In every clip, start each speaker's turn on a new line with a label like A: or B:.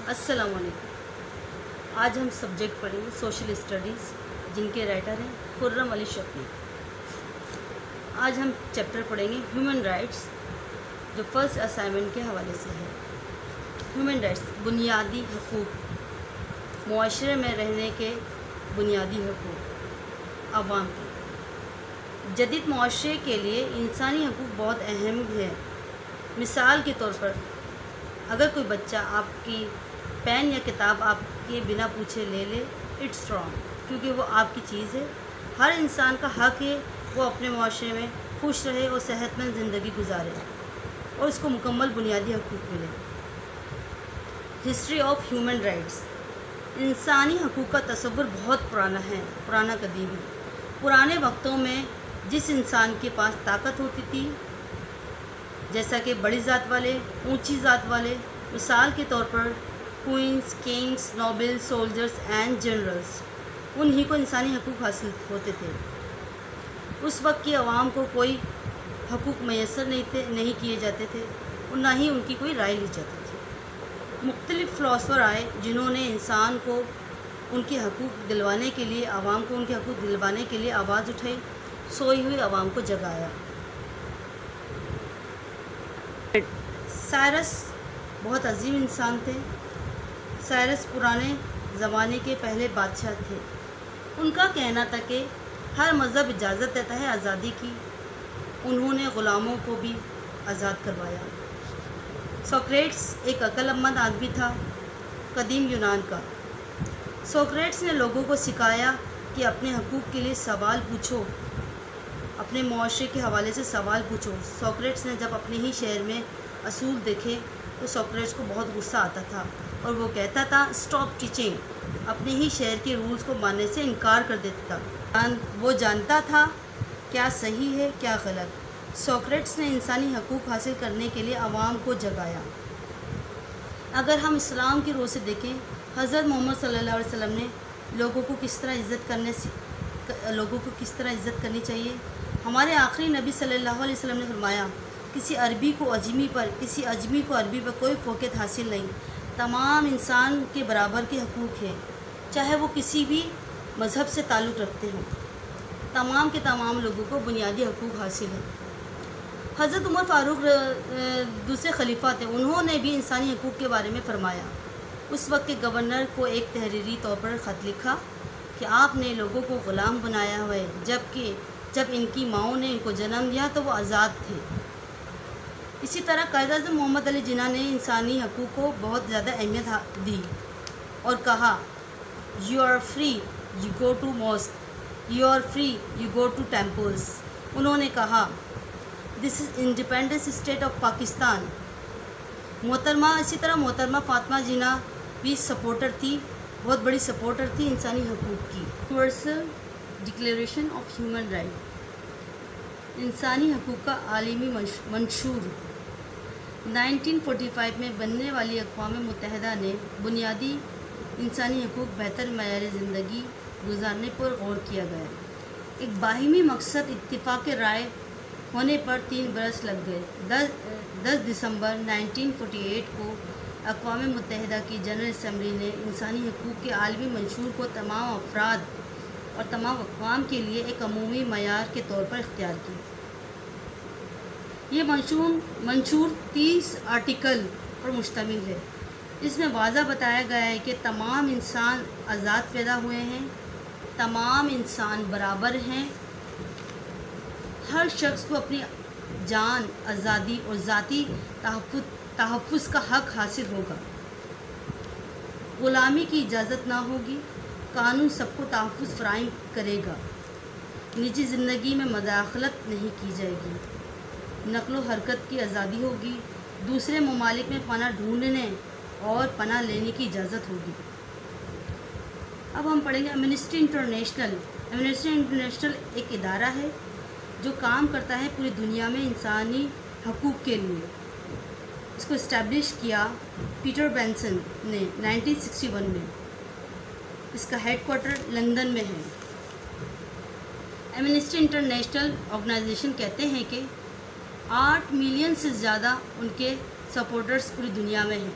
A: السلام علیکم۔ آج ہم سبجیکٹ پڑھیں گے سوشل اسٹڈیز، جن کے رائٹر ہیں خرم علی شفیع۔ آج ہم چیپٹر پڑھیں گے ہیومن رائٹس، جو فرسٹ اسائنمنٹ کے حوالے سے ہے۔ ہیومن رائٹس بنیادی حقوق، معاشرے میں رہنے کے بنیادی حقوق، عوام کے۔ جدید معاشرے کے لیے انسانی حقوق بہت اہم ہے۔ مثال کے طور پر اگر کوئی بچہ آپ کی پین یا کتاب آپ کے بنا پوچھے لے لے، اٹس رانگ، کیونکہ وہ آپ کی چیز ہے۔ ہر انسان کا حق ہے وہ اپنے معاشرے میں خوش رہے اور صحت مند زندگی گزارے، اور اس کو مکمل بنیادی حقوق ملے۔ History of human rights. انسانی حقوق کا تصور بہت پرانا قدیم ہے۔ پرانے وقتوں میں جس انسان کے پاس طاقت ہوتی تھی، جیسا کہ بڑی ذات والے، اونچی ذات والے، مثال کے طور پر queens, kings, noble, soldiers and generals, انہی کو انسانی حقوق حاصل ہوتے تھے۔ اس وقت کی عوام کو کوئی حقوق میسر نہیں کیے جاتے تھے، اور نہ ہی ان کی کوئی رائے لی جاتی تھی۔ مختلف فلاسفر آئے جنہوں نے انسان کو ان کے حقوق دلوانے کے لیے، عوام کو ان کے حقوق دلوانے کے لیے آواز اٹھائی، سوئی ہوئی عوام کو جگایا۔ سائرس بہت عظیم انسان تھے۔ سائرس پرانے زمانے کے پہلے بادشاہ تھے۔ ان کا کہنا تھا کہ ہر مذہب اجازت دیتا ہے آزادی کی۔ انہوں نے غلاموں کو بھی آزاد کروایا۔ سوکریٹس ایک عقل مند آدمی تھا، قدیم یونان کا۔ سوکریٹس نے لوگوں کو سکھایا کہ اپنے حقوق کے لیے سوال پوچھو، اپنے معاشرے کے حوالے سے سوال پوچھو۔ سوکریٹس نے جب اپنے ہی شہر میں اصول دیکھے تو سوکریٹس کو بہت غصہ آتا تھا، اور وہ کہتا تھا اسٹاپ ٹیچنگ، اپنے ہی شہر کے رولز کو ماننے سے انکار کر دیتا تھا۔ وہ جانتا تھا کیا صحیح ہے کیا غلط۔ سوکریٹس نے انسانی حقوق حاصل کرنے کے لیے عوام کو جگایا۔ اگر ہم اسلام کی روح سے دیکھیں، حضرت محمد صلی اللہ علیہ وسلم نے لوگوں کو کس طرح عزت کرنی چاہیے۔ ہمارے آخری نبی صلی اللہ علیہ وسلم نے فرمایا، کسی عربی کو اجمی پر، کسی اجمی کو عربی پر کوئی فوقیت حاصل نہیں۔ تمام انسان کے برابر کے حقوق ہیں، چاہے وہ کسی بھی مذہب سے تعلق رکھتے ہوں۔ تمام کے تمام لوگوں کو بنیادی حقوق حاصل ہیں۔ حضرت عمر فاروق دوسرے خلیفہ تھے، انہوں نے بھی انسانی حقوق کے بارے میں فرمایا۔ اس وقت کے گورنر کو ایک تحریری طور پر خط لکھا کہ آپ نے لوگوں کو غلام بنایا ہوا ہے، جب ان کی ماؤں نے ان کو جنم دیا تو وہ آزاد تھے۔ اسی طرح قائد اعظم محمد علی جناح نے انسانی حقوق کو بہت زیادہ اہمیت دی اور کہا، you are free you go to mosque, you are free you go to temples. انہوں نے کہا، this is independence state of Pakistan. اسی طرح محترمہ فاطمہ جناح بھی سپورٹر تھی، بہت بڑی سپورٹر تھی انسانی حقوق کی۔ Universal declaration of human right, انسانی حقوق کا عالمی منشور۔ 1945 میں بننے والی اقوام متحدہ نے بنیادی انسانی حقوق، بہتر معیار زندگی گزارنے پر غور کیا گیا۔ ایک باہمی مقصد اتفاق رائے ہونے پر 3 برس لگ گئے۔ 10 دسمبر 1948 کو اقوام متحدہ کی جنرل اسمبلی نے انسانی حقوق کے عالمی منشور کو تمام افراد اور تمام اقوام کے لیے ایک عمومی معیار کے طور پر اختیار کیا۔ یہ منشور 30 آرٹیکل پر مشتمل ہے۔ اس میں واضح بتایا گیا ہے کہ تمام انسان آزاد پیدا ہوئے ہیں، تمام انسان برابر ہیں، ہر شخص کو اپنی جان، آزادی اور ذاتی تحفظ کا حق حاصل ہوگا، غلامی کی اجازت نہ ہوگی، قانون سب کو تحفظ فراہم کرے گا، نجی زندگی میں مداخلت نہیں کی جائے گی، نقل و حرکت کی آزادی ہوگی، دوسرے ممالک میں پناہ ڈھونڈنے اور پناہ لینے کی اجازت ہوگی۔ اب ہم پڑھیں گے ایمنسٹی انٹرنیشنل۔ ایمنسٹی انٹرنیشنل ایک ادارہ ہے جو کام کرتا ہے پوری دنیا میں انسانی حقوق کے لیے۔ اس کو اسٹیبلش کیا پیٹر بینسن نے 1961 میں۔ اس کا ہیڈ کوارٹر لندن میں ہے۔ ایمنسٹی انٹرنیشنل آرگنائزیشن کہتے ہیں کہ 8 ملین سے زیادہ ان کے سپورٹرز پوری دنیا میں ہیں۔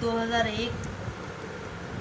A: 2001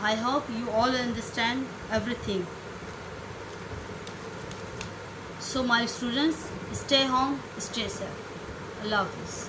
A: I hope you all understand everything. So my students, stay home, stay safe. Allah Hafiz.